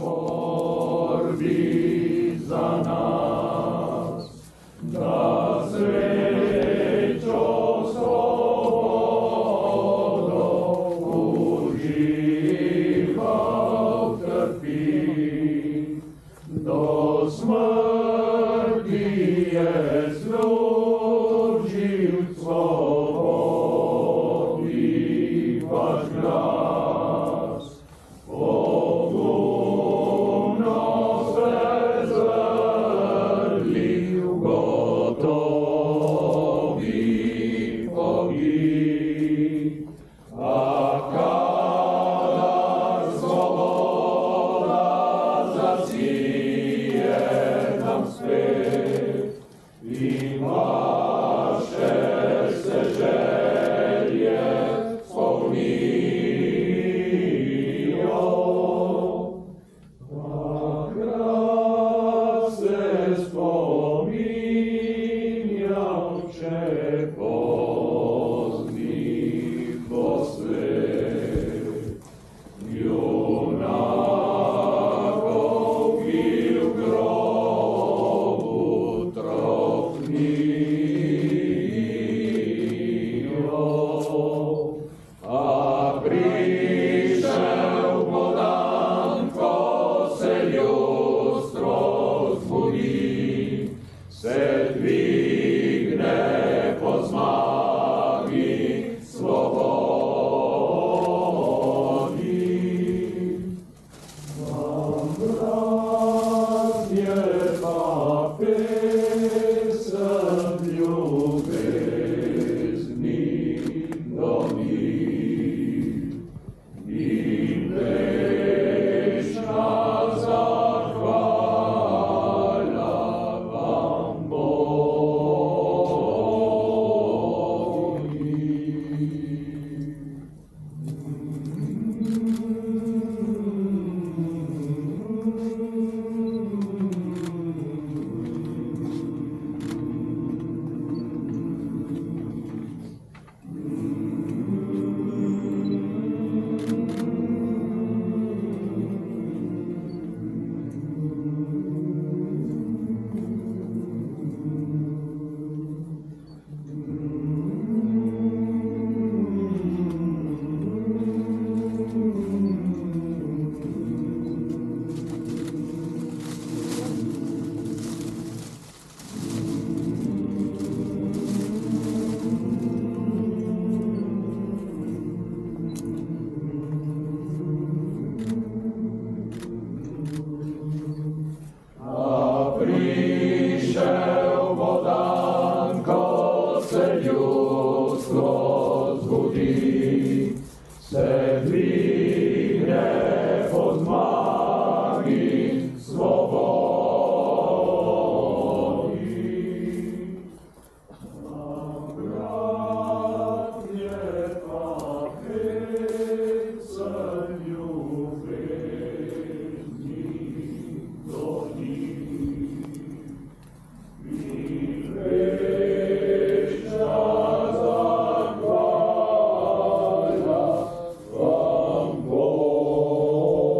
skorbi za nas, da srećo slobodo uživa trpi, do smrti je služil slobodi vaš glas. Pogumno prezrli gotovi pogib, a kada sloboda zasije nam spet i vaše se želje spomnio, a grad se spominjavče pozni posvet. Junakov i u grobu tropnio, a prišel Bodan, ko se ljudstvo zbudi, se dvigne po zmagi slobodi. Vam, bratje, pa pesem ljubezni dobi i večna zahvala vam Bogi. A prišel Bodan, ko se ljudstvo zbudi, se dvigne po zmagi slobodi. Vam, bratje, pa pesem ljubezni dobi i večna zahvala vam Bogi.